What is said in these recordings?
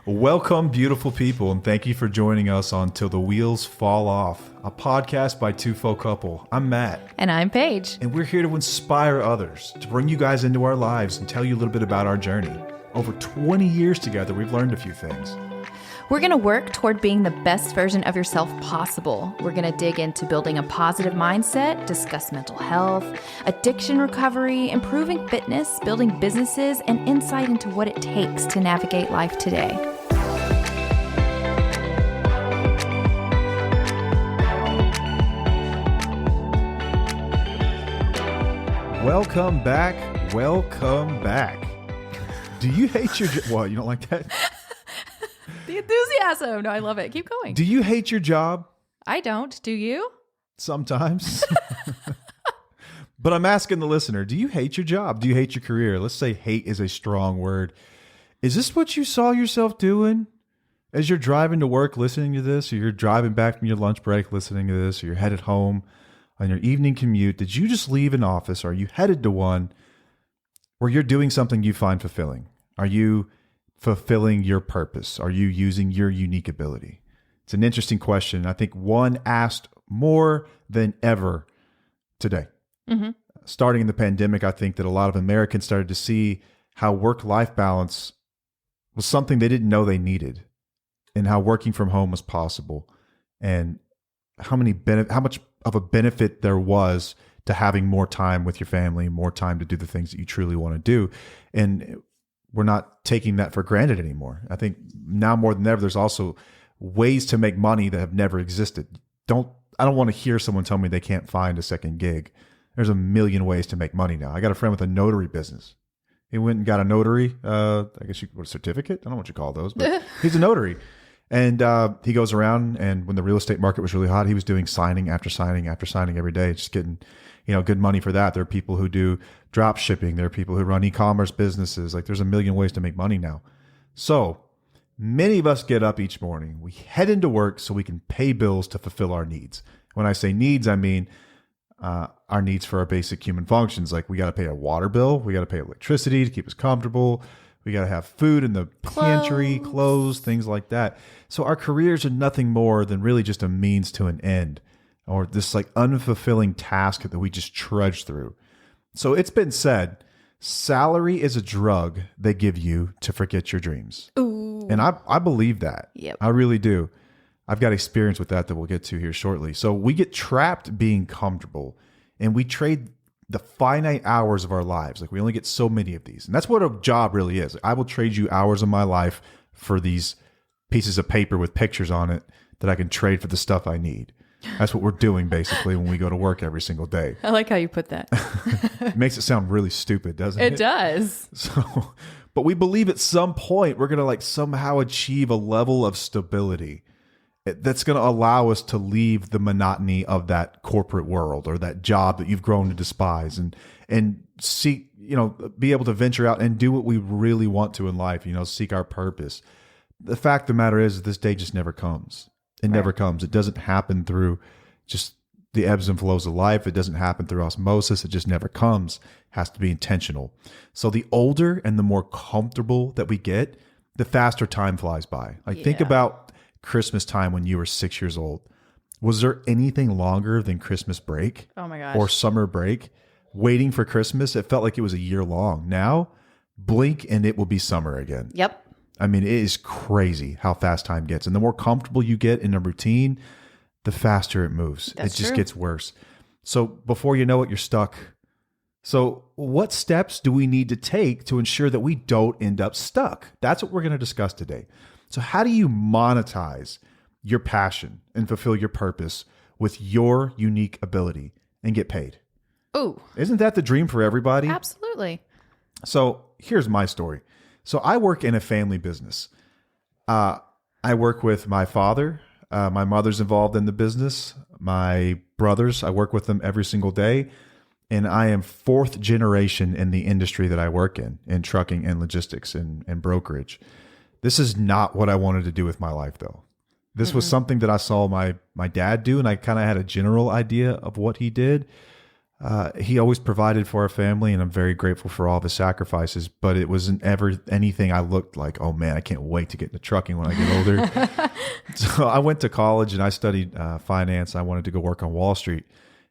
Welcome, beautiful people, and thank you for joining us on Till the Wheels Fall Off, a podcast by Two Folk Couple. I'm Matt. And I'm Paige. And we're here to inspire others, to bring you guys into our lives and tell you a little bit about our journey. Over 20 years together, we've learned a few things. We're going to work toward being the best version of yourself possible. We're going to dig into building a positive mindset, discuss mental health, addiction recovery, improving fitness, building businesses, and insight into what it takes to navigate life today. Welcome back. Welcome back. Do you hate your job? What, you don't like that? The enthusiasm. No, I love it. Keep going. Do you hate your job? I don't. Do you? Sometimes. But I'm asking the listener, do you hate your job? Do you hate your career? Let's say hate is a strong word. Is this what you saw yourself doing as you're driving to work listening to this, or you're driving back from your lunch break listening to this, or you're headed home on your evening commute? Did you just leave an office? Or are you headed to one where you're doing something you find fulfilling? Are you fulfilling your purpose? Are you using your unique ability? It's an interesting question. I think one asked more than ever today. Mm-hmm. Starting in the pandemic, I think that a lot of Americans started to see how work-life balance was something they didn't know they needed, and how working from home was possible, and how much of a benefit there was to having more time with your family, more time to do the things that you truly want to do. And we're not taking that for granted anymore. I think now more than ever, there's also ways to make money that have never existed. I don't want to hear someone tell me they can't find a second gig. There's a million ways to make money now. I got a friend with a notary business. He went and got a notary, I guess a certificate? I don't know what you call those, but he's a notary. And he goes around, and when the real estate market was really hot, he was doing signing after signing after signing every day, just getting, good money for that. There are people who do drop shipping. There are people who run e-commerce businesses. Like, there's a million ways to make money now. So many of us get up each morning. We head into work so we can pay bills to fulfill our needs. When I say needs, I mean our needs for our basic human functions. Like, we got to pay a water bill. We got to pay electricity to keep us comfortable. We got to have food in the pantry, clothes, things like that. So our careers are nothing more than really just a means to an end, or this like unfulfilling task that we just trudge through. So it's been said, salary is a drug they give you to forget your dreams. Ooh. And I believe that. Yep. I really do. I've got experience with that we'll get to here shortly. So we get trapped being comfortable, and we trade the finite hours of our lives. Like, we only get so many of these. And that's what a job really is. I will trade you hours of my life for these pieces of paper with pictures on it that I can trade for the stuff I need. That's what we're doing basically when we go to work every single day. I like how you put that. It makes it sound really stupid, doesn't it? It does. So, but we believe at some point we're going to like somehow achieve a level of stability that's going to allow us to leave the monotony of that corporate world or that job that you've grown to despise, and seek, be able to venture out and do what we really want to in life, seek our purpose. The fact of the matter is this day just never comes. It never comes. It doesn't happen through just the ebbs and flows of life. It doesn't happen through osmosis. It just never comes. It has to be intentional. So the older and the more comfortable that we get, the faster time flies by. Like, think about Christmas time when you were 6 years old. Was there anything longer than Christmas break? Oh my gosh. Or summer break? Waiting for Christmas, it felt like it was a year long. Now, blink and it will be summer again. Yep. I mean, it is crazy how fast time gets. And the more comfortable you get in a routine, the faster it moves. That's it just true. gets worse. So before you know it, you're stuck. So what steps do we need to take to ensure that we don't end up stuck? That's what we're going to discuss today. So how do you monetize your passion and fulfill your purpose with your unique ability and get paid? Ooh. Isn't that the dream for everybody? Absolutely. So here's my story. So I work in a family business. I work with my father. My mother's involved in the business. My brothers, I work with them every single day. And I am fourth generation in the industry that I work in trucking and logistics and brokerage. This is not what I wanted to do with my life, though. This was something that I saw my dad do, and I kind of had a general idea of what he did. he always provided for our family, and I'm very grateful for all of his sacrifices. But it wasn't ever anything I looked like, oh man, I can't wait to get into trucking when I get older. So I went to college and I studied finance. I wanted to go work on Wall Street.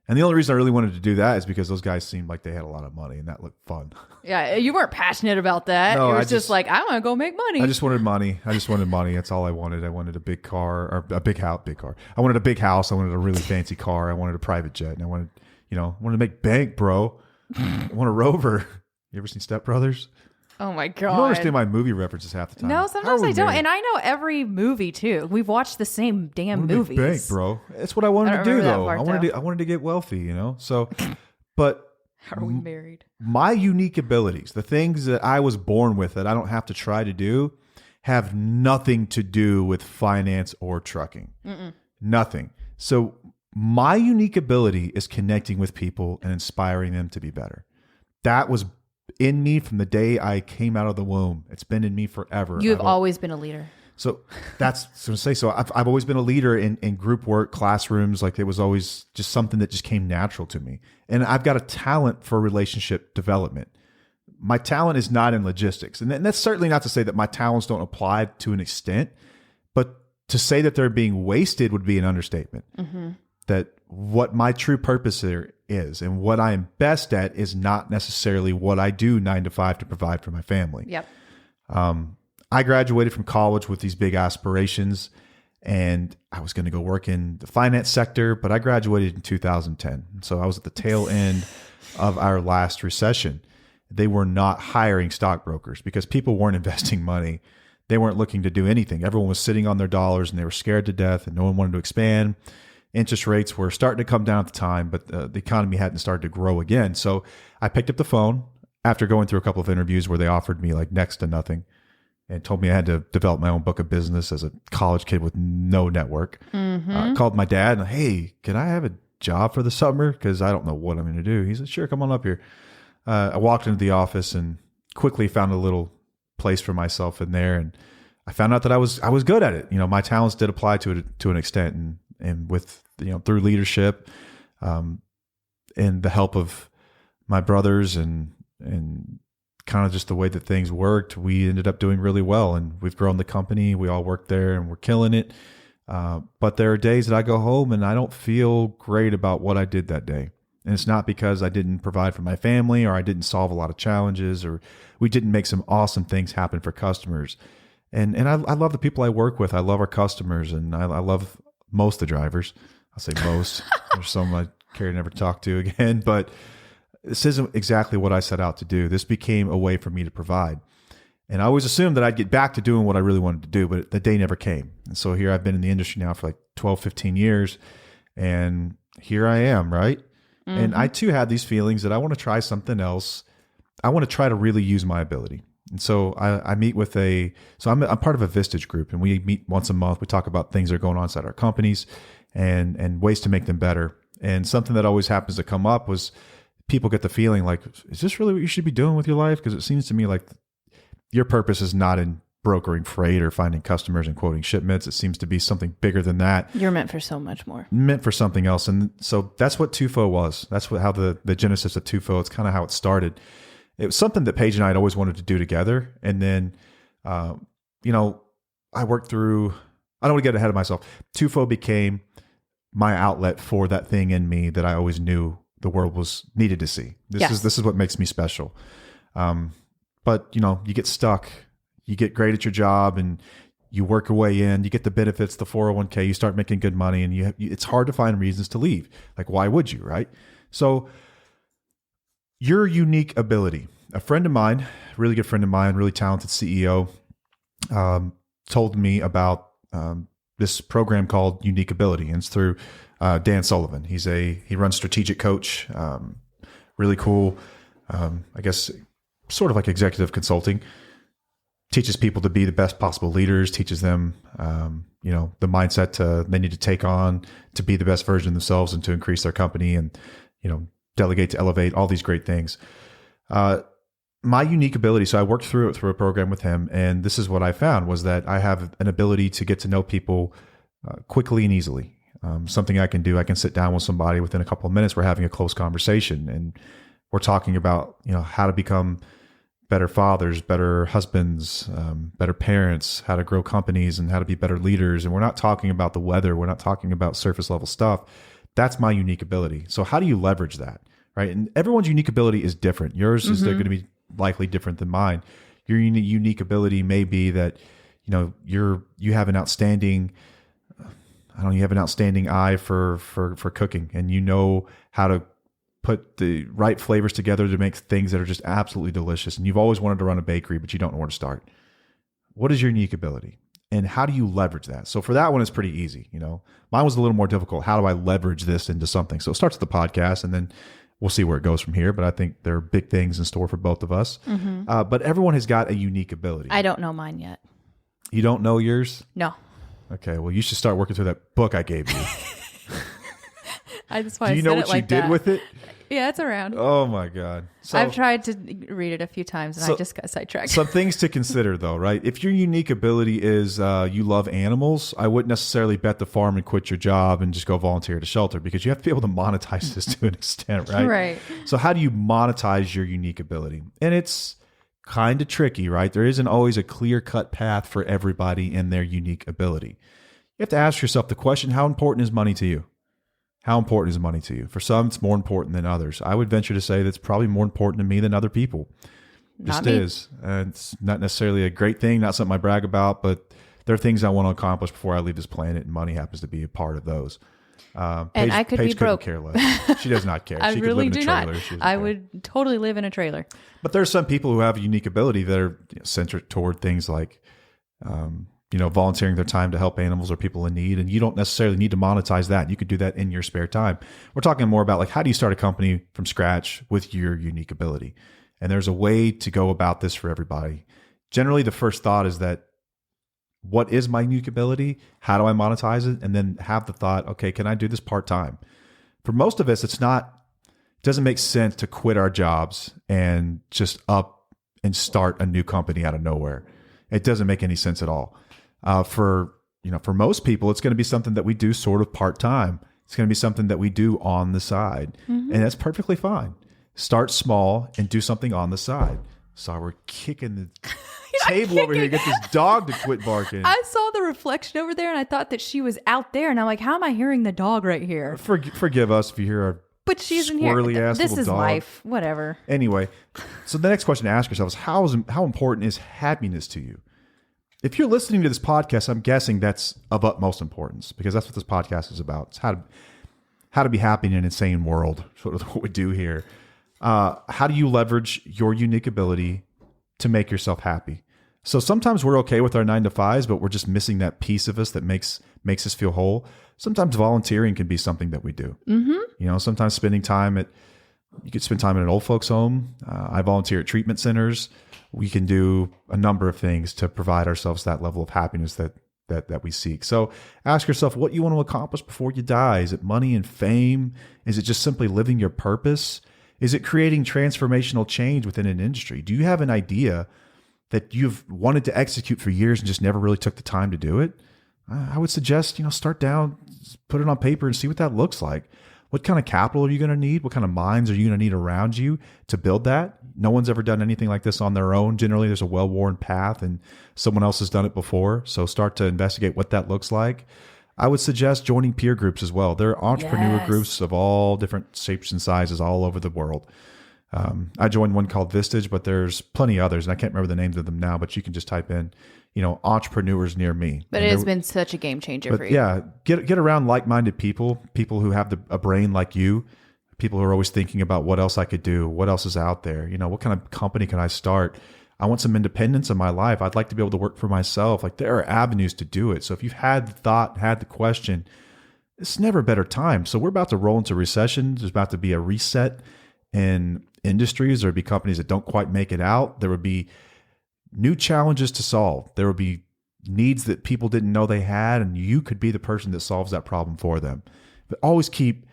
And the only reason I really wanted to do that is because those guys seemed like they had a lot of money and that looked fun. Yeah, you weren't passionate about that. No, it was just like, I want to go make money. I just wanted money. That's all I wanted. I wanted a big car, or a big house, I wanted a big house. I wanted a really fancy car. I wanted a private jet. And I wanted to make bank, bro. I want a Rover. You ever seen Step Brothers? Oh my God. You don't understand my movie references half the time. No, sometimes I don't. And I know every movie too. We've watched the same damn movies. Bank, bro. That's what I wanted to do though. I wanted to get wealthy, So, but are we married? My unique abilities, the things that I was born with that I don't have to try to do, have nothing to do with finance or trucking. Nothing. So my unique ability is connecting with people and inspiring them to be better. That was in me from the day I came out of the womb. It's been in me forever. You have always been a leader. So that's so to say. So I've always been a leader in group work, classrooms. Like it was always just something that just came natural to me. And I've got a talent for relationship development. My talent is not in logistics. And that's certainly not to say that my talents don't apply to an extent, but to say that they're being wasted would be an understatement. That what my true purpose there is and what I am best at is not necessarily what I do 9 to 5 to provide for my family. Yep. I graduated from college with these big aspirations and I was going to go work in the finance sector, but I graduated in 2010. So I was at the tail end of our last recession. They were not hiring stockbrokers because people weren't investing money. They weren't looking to do anything. Everyone was sitting on their dollars and they were scared to death and no one wanted to expand. Interest rates were starting to come down at the time, but the economy hadn't started to grow again. So I picked up the phone after going through a couple of interviews where they offered me like next to nothing and told me I had to develop my own book of business as a college kid with no network. Called my dad and, hey, can I have a job for the summer? Because I don't know what I'm going to do. He said, sure, come on up here. I walked into the office and quickly found a little place for myself in there. And I found out that I was good at it. My talents did apply to it to an extent. And with, through leadership, and the help of my brothers and kind of just the way that things worked, we ended up doing really well and we've grown the company. We all work there and we're killing it. But there are days that I go home and I don't feel great about what I did that day. And it's not because I didn't provide for my family or I didn't solve a lot of challenges or we didn't make some awesome things happen for customers. And I love the people I work with. I love our customers and I love most of the drivers. I'll say most. There's some I care to never talk to again, but this isn't exactly what I set out to do. This became a way for me to provide. And I always assumed that I'd get back to doing what I really wanted to do, but the day never came. And so here I've been in the industry now for like 12, 15 years, and here I am, right? And I too had these feelings that I want to try something else. I want to try to really use my ability. And so I meet with I'm part of a Vistage group and we meet once a month. We talk about things that are going on inside our companies and ways to make them better. And something that always happens to come up was people get the feeling like, is this really what you should be doing with your life? Because it seems to me like your purpose is not in brokering freight or finding customers and quoting shipments. It seems to be something bigger than that. You're meant for so much more. Meant for something else. And so that's what Tufo was. That's how the genesis of Tufo, it's kind of how it started. It was something that Paige and I had always wanted to do together. And then, I worked through, I don't want to get ahead of myself. Tufo became my outlet for that thing in me that I always knew the world needed to see. This is what makes me special. But you get stuck, you get great at your job and you work your way in, you get the benefits, the 401k, you start making good money and it's hard to find reasons to leave. Like, why would you, right? So your unique ability, a friend of mine, really good friend of mine, really talented CEO, told me about this program called Unique Ability. And it's through Dan Sullivan. He runs Strategic Coach, really cool. I guess sort of like executive consulting. Teaches people to be the best possible leaders. Teaches them, the mindset they need to take on to be the best version of themselves and to increase their company and delegate to elevate. All these great things. My unique ability. So I worked through a program with him, and this is what I found was that I have an ability to get to know people quickly and easily. Something I can do, I can sit down with somebody within a couple of minutes. We're having a close conversation and we're talking about, how to become better fathers, better husbands, better parents, how to grow companies and how to be better leaders. And we're not talking about the weather. We're not talking about surface level stuff. That's my unique ability. So how do you leverage that? Right. And everyone's unique ability is different. Yours is going to be likely different than mine. Your unique ability may be that, you have an outstanding, you have an outstanding eye for cooking, and you know how to put the right flavors together to make things that are just absolutely delicious. And you've always wanted to run a bakery, but you don't know where to start. What is your unique ability? And how do you leverage that? So for that one, it's pretty easy. Mine was a little more difficult. How do I leverage this into something? So it starts with the podcast, and then we'll see where it goes from here. But I think there are big things in store for both of us. But everyone has got a unique ability. I don't know mine yet. You don't know yours? No. Okay. Well, you should start working through that book I gave you. That's why Do you know what you did with it? Yeah, it's around. Oh my God. So, I've tried to read it a few times and I just got sidetracked. Some things to consider though, right? If your unique ability is you love animals, I wouldn't necessarily bet the farm and quit your job and just go volunteer at a shelter, because you have to be able to monetize this to an extent, right? Right. So how do you monetize your unique ability? And it's kind of tricky, right? There isn't always a clear-cut path for everybody in their unique ability. You have to ask yourself the question, how important is money to you? How important is money to you? For some, it's more important than others. I would venture to say that's probably more important to me than other people. Not Just me. is. And it's not necessarily a great thing, not something I brag about, but there are things I want to accomplish before I leave this planet, and money happens to be a part of those. And Paige, I could Paige be couldn't broke. care less. She does not care. I She really could live do in a trailer. not. She doesn't I care. would totally live in a trailer. But there's some people who have a unique ability that are centered toward things like, volunteering their time to help animals or people in need. And you don't necessarily need to monetize that. You could do that in your spare time. We're talking more about like, how do you start a company from scratch with your unique ability? And there's a way to go about this for everybody. Generally, the first thought is that, what is my unique ability? How do I monetize it? And then have the thought, okay, can I do this part-time? For most of us, it doesn't make sense to quit our jobs and just up and start a new company out of nowhere. It doesn't make any sense at all. For most people, it's going to be something that we do sort of part-time. It's going to be something that we do on the side. And that's perfectly fine. Start small and do something on the side. So we're kicking the table over here to get this dog to quit barking. I saw the reflection over there and I thought that she was out there, and I'm like, how am I hearing the dog right here? Forgive us if you hear our But she's in here. squirrely ass This little is dog. life. Whatever. Anyway, so the next question to ask yourself is how important is happiness to you? If you're listening to this podcast, I'm guessing that's of utmost importance, because that's what this podcast is about. It's how to be happy in an insane world, sort of what we do here. How do you leverage your unique ability to make yourself happy? So sometimes we're okay with our 9-to-5s, but we're just missing that piece of us that makes us feel whole. Sometimes volunteering can be something that we do. Sometimes you could spend time in an old folks home. I volunteer at treatment centers. We can do a number of things to provide ourselves that level of happiness that we seek. So ask yourself what you want to accomplish before you die. Is it money and fame? Is it just simply living your purpose? Is it creating transformational change within an industry? Do you have an idea that you've wanted to execute for years and just never really took the time to do it? I would suggest, start down, put it on paper and see what that looks like. What kind of capital are you going to need? What kind of minds are you going to need around you to build that? No one's ever done anything like this on their own. Generally, there's a well-worn path and someone else has done it before. So start to investigate what that looks like. I would suggest joining peer groups as well. There are entrepreneur groups of all different shapes and sizes all over the world. I joined one called Vistage, but there's plenty others, and I can't remember the names of them now, but you can just type in, entrepreneurs near me. But it has been such a game changer for you. Yeah, get around like-minded people who have a brain like you, people who are always thinking about what else I could do, what else is out there, what kind of company can I start? I want some independence in my life. I'd like to be able to work for myself. Like, there are avenues to do it. So if you've had the thought, had the question, it's never a better time. So we're about to roll into recession. There's about to be a reset in industries. There'll be companies that don't quite make it out. There would be new challenges to solve. There would be needs that people didn't know they had, and you could be the person that solves that problem for them. But always keep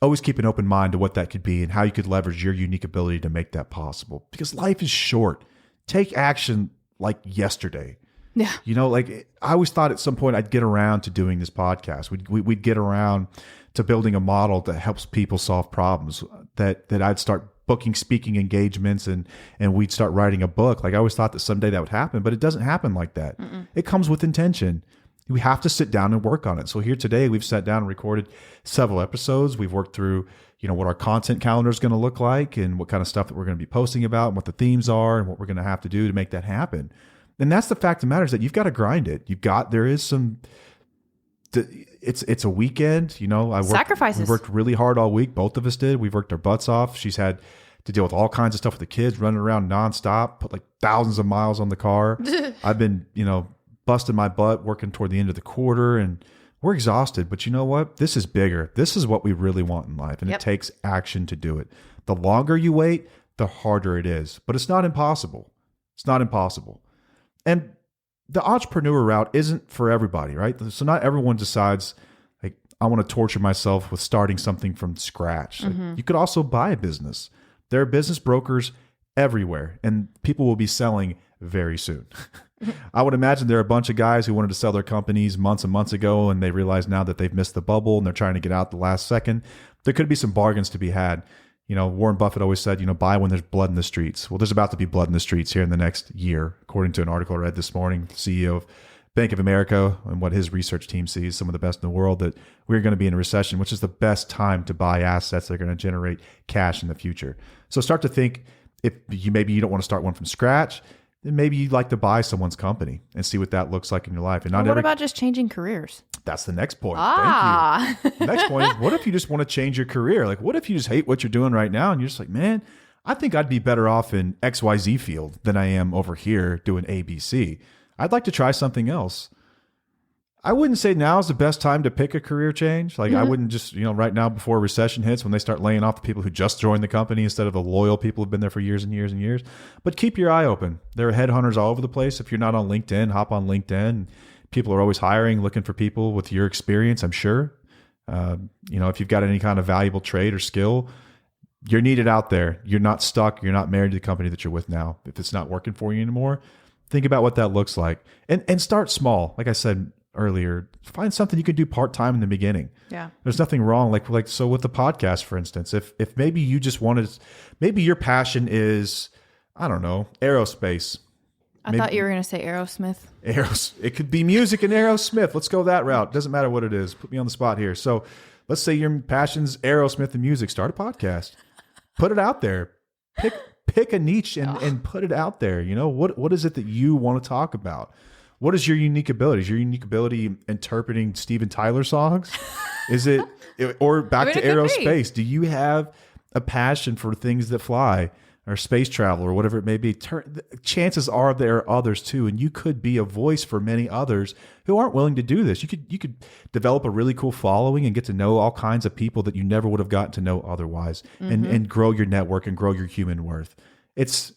an open mind to what that could be and how you could leverage your unique ability to make that possible. Because life is short. Take action like yesterday. Yeah. You know, like I always thought at some point I'd get around to doing this podcast. We'd get around to building a model that helps people solve problems, that I'd start booking speaking engagements and we'd start writing a book. Like I always thought that someday that would happen, but it doesn't happen like that. It comes with intention. We have to sit down and work on it. So here today, we've sat down and recorded several episodes. We've worked through, you know, what our content calendar is going to look like and what kind of stuff that we're going to be posting about and what the themes are and what we're going to have to do to make that happen. And that's the fact of the matter, is that you've got to grind it. There is some, it's a weekend, you know, Sacrifices. We worked really hard all week. Both of us did. We've worked our butts off. She's had to deal with all kinds of stuff with the kids, running around nonstop, put like thousands of miles on the car. I've been, you know, busting my butt working toward the end of the quarter, and we're exhausted. But you know what? This is bigger. This is what we really want in life, and it takes action to do it. The longer you wait, the harder it is, but it's not impossible. It's not impossible. And the entrepreneur route isn't for everybody, right? So not everyone decides, like, I want to torture myself with starting something from scratch. Like, you could also buy a business. There are business brokers everywhere, and people will be selling very soon. I would imagine there are a bunch of guys who wanted to sell their companies months and months ago, and they realize now that they've missed the bubble and they're trying to get out the last second. There could be some bargains to be had. You know, Warren Buffett always said, you know, buy when there's blood in the streets. Well, there's about to be blood in the streets here in the next year, according to an article I read this morning. The CEO of Bank of America and what his research team sees, some of the best in the world, that we're going to be in a recession, which is the best time to buy assets that are going to generate cash in the future. So start to think, if maybe you don't want to start one from scratch, then maybe you'd like to buy someone's company and see what that looks like in your life. And what about just changing careers? That's the next point. Thank you. The next point is, what if you just want to change your career? Like, what if you just hate what you're doing right now and you're just like, man, I think I'd be better off in XYZ field than I am over here doing ABC. I'd like to try something else. I wouldn't say now is the best time to pick a career change. Like I wouldn't just, you know, right now before a recession hits, when they start laying off the people who just joined the company instead of the loyal people who've been there for years and years and years. But keep your eye open. There are headhunters all over the place. If you're not on LinkedIn, hop on LinkedIn. People are always hiring, looking for people with your experience, I'm sure. You know, if you've got any kind of valuable trade or skill, you're needed out there. You're not stuck. You're not married to the company that you're with now. If it's not working for you anymore, think about what that looks like and start small. Like I said earlier, find something you can do part-time in the beginning. Yeah. There's nothing wrong. Like, so with the podcast, for instance, if maybe you just wanted, maybe your passion is, I don't know, aerospace. I thought you were going to say Aerosmith. It could be music and Aerosmith. Let's go that route. Doesn't matter what it is. Put me on the spot here. So let's say your passion's Aerosmith and music. Start a podcast. Put it out there. Pick a niche and put it out there. You know, what is it that you want to talk about? What is your unique ability? Is your unique ability interpreting Steven Tyler songs? Is it, or back to aerospace? Do you have a passion for things that fly or space travel or whatever it may be? Chances are there are others too, and you could be a voice for many others who aren't willing to do this. You could develop a really cool following and get to know all kinds of people that you never would have gotten to know otherwise, and grow your network and grow your human worth. It's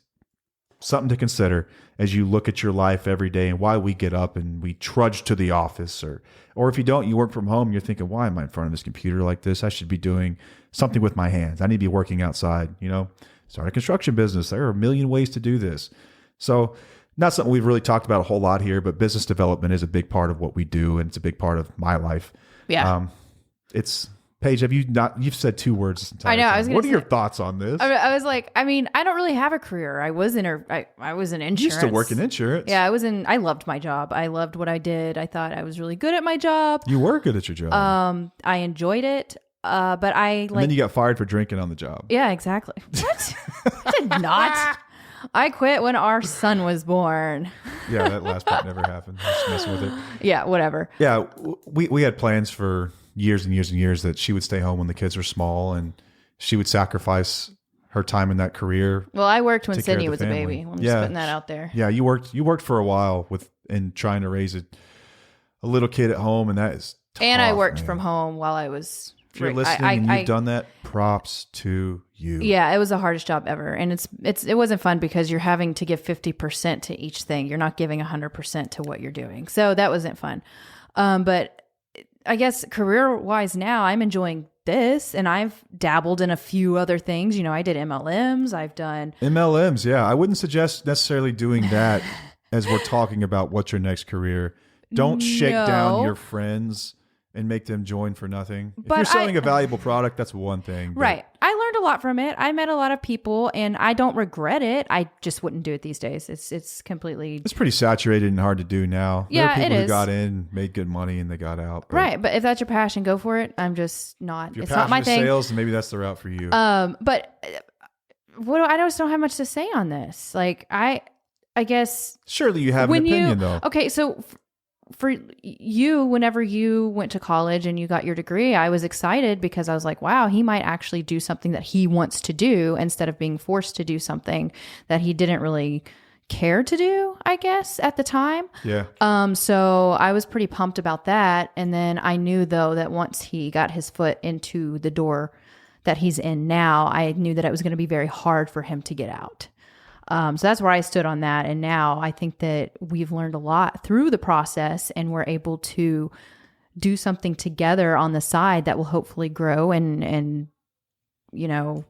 something to consider as you look at your life every day and why we get up and we trudge to the office, or if you don't, you work from home, you're thinking, why am I in front of this computer like this? I should be doing something with my hands. I need to be working outside, you know, start a construction business. There are a million ways to do this. So not something we've really talked about a whole lot here, but business development is a big part of what we do. And it's a big part of my life. Yeah. Paige, you've said 2 words this entire time. What are your thoughts on this? I was like, I mean, I don't really have a career. I was in insurance. You used to work in insurance. Yeah, I loved my job. I loved what I did. I thought I was really good at my job. You were good at your job. I enjoyed it. But and then you got fired for drinking on the job. Yeah, exactly. What? I did not. I quit when our son was born. Yeah, that last part never happened. Just messing with it. Yeah, whatever. Yeah, we had plans for years and years and years that she would stay home when the kids were small, and she would sacrifice her time in that career. Well, I worked when Sydney was a baby. I'm just putting that out there. Yeah, you worked for a while in trying to raise a little kid at home, and that is tough, and I worked from home while I was. If you're listening and you've done that, props to you. Yeah, it was the hardest job ever. And it wasn't fun because you're having to give 50% to each thing. You're not giving 100% to what you're doing. So that wasn't fun. But I guess career-wise now, I'm enjoying this, and I've dabbled in a few other things. You know, I did MLMs. I've done... MLMs, yeah. I wouldn't suggest necessarily doing that as we're talking about what's your next career. Don't shake down your friends and make them join for nothing. If you're selling a valuable product, that's one thing. Right. I learned a lot from it. I met a lot of people and I don't regret it. I just wouldn't do it these days. It's completely... It's pretty saturated and hard to do now. Yeah, there are people it who is. got in, made good money, and they got out. Right. But if that's your passion, go for it. I'm just not... It's not my thing. Sales, maybe that's the route for you. But I just don't have much to say on this. Like, I guess... Surely you have an opinion, though. Okay, so... For you, whenever you went to college and you got your degree, I was excited because I was like, wow, he might actually do something that he wants to do instead of being forced to do something that he didn't really care to do, I guess, at the time. Yeah. So I was pretty pumped about that. And then I knew, though, that once he got his foot into the door that he's in now, I knew that it was going to be very hard for him to get out. So that's where I stood on that. And now I think that we've learned a lot through the process and we're able to do something together on the side that will hopefully grow and you know,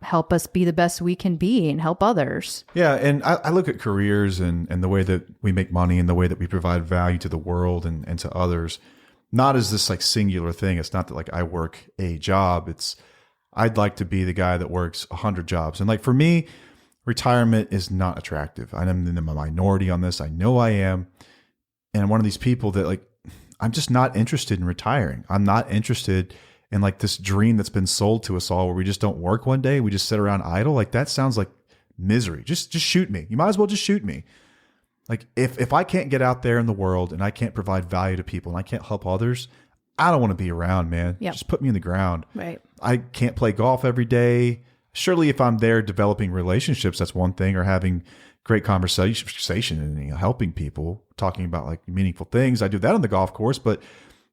help us be the best we can be and help others. Yeah. And I look at careers and the way that we make money and the way that we provide value to the world and to others, not as this like singular thing. It's not that like I work a job. It's I'd like to be the guy that works 100 jobs. And like for me, retirement is not attractive. I'm in the minority on this. I know I am. And I'm one of these people that like, I'm just not interested in retiring. I'm not interested in like this dream that's been sold to us all where we just don't work one day. We just sit around idle. Like that sounds like misery. Just shoot me. You might as well just shoot me. Like if I can't get out there in the world and I can't provide value to people and I can't help others, I don't want to be around, man. Yep. Just put me in the ground. Right. I can't play golf every day. Surely if I'm there developing relationships, that's one thing, or having great conversation and helping people, talking about like meaningful things. I do that on the golf course, but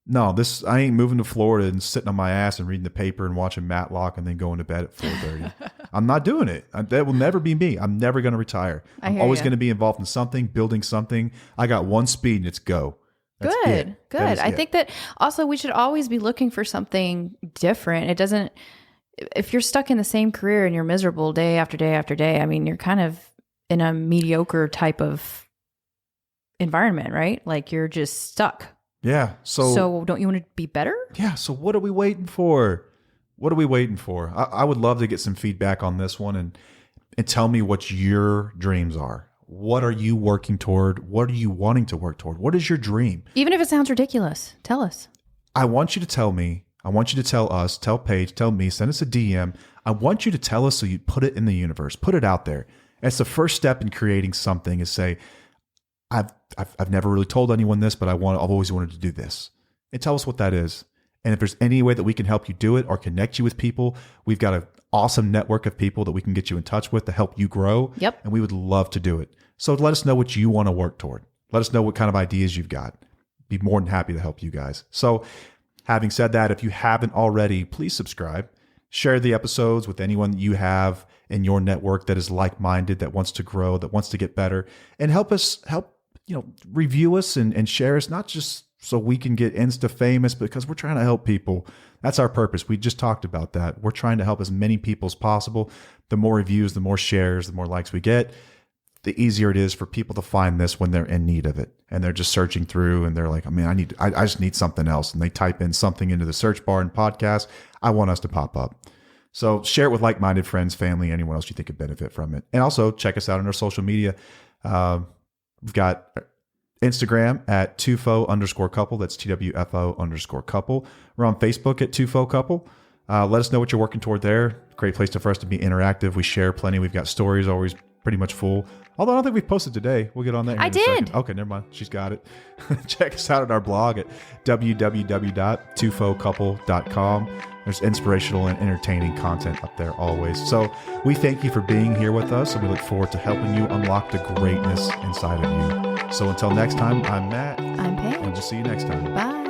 no, I ain't moving to Florida and sitting on my ass and reading the paper and watching Matlock and then going to bed at 4:30. I'm not doing it. That will never be me. I'm never going to retire. I'm always going to be involved in something, building something. I got one speed and it's go. That's good. I think that also we should always be looking for something different. It doesn't... If you're stuck in the same career and you're miserable day after day after day, I mean, you're kind of in a mediocre type of environment, right? Like you're just stuck. Yeah. So don't you want to be better? Yeah. So what are we waiting for? What are we waiting for? I would love to get some feedback on this one and tell me what your dreams are. What are you working toward? What are you wanting to work toward? What is your dream? Even if it sounds ridiculous, tell us. I want you to tell me. I want you to tell us, tell Paige, tell me, send us a DM. I want you to tell us so you put it in the universe, put it out there. It's the first step in creating something is say, I've never really told anyone this, but I've always wanted to do this. And tell us what that is. And if there's any way that we can help you do it or connect you with people, we've got an awesome network of people that we can get you in touch with to help you grow. Yep. And we would love to do it. So let us know what you want to work toward. Let us know what kind of ideas you've got. Be more than happy to help you guys. So having said that, if you haven't already, please subscribe. Share the episodes with anyone that you have in your network that is like-minded, that wants to grow, that wants to get better, and help review us and share us, not just so we can get Insta famous, because we're trying to help people. That's our purpose. We just talked about that. We're trying to help as many people as possible. The more reviews, the more shares, the more likes we get, the easier it is for people to find this when they're in need of it. And they're just searching through and they're like, I just need something else. And they type in something into the search bar and podcast. I want us to pop up. So share it with like-minded friends, family, anyone else you think could benefit from it. And also check us out on our social media. We've got Instagram at @2fo_couple. That's TWFO_couple. We're on Facebook at 2fo couple. Let us know what you're working toward there. Great place for us to be interactive. We share plenty. We've got stories always pretty much full. Although I don't think we've posted today. We'll get on that. I did. Okay, never mind. She's got it. Check us out at our blog at www.twofocouple.com. There's inspirational and entertaining content up there always. So we thank you for being here with us, and we look forward to helping you unlock the greatness inside of you. So until next time, I'm Matt. I'm Paige. And we'll see you next time. Bye.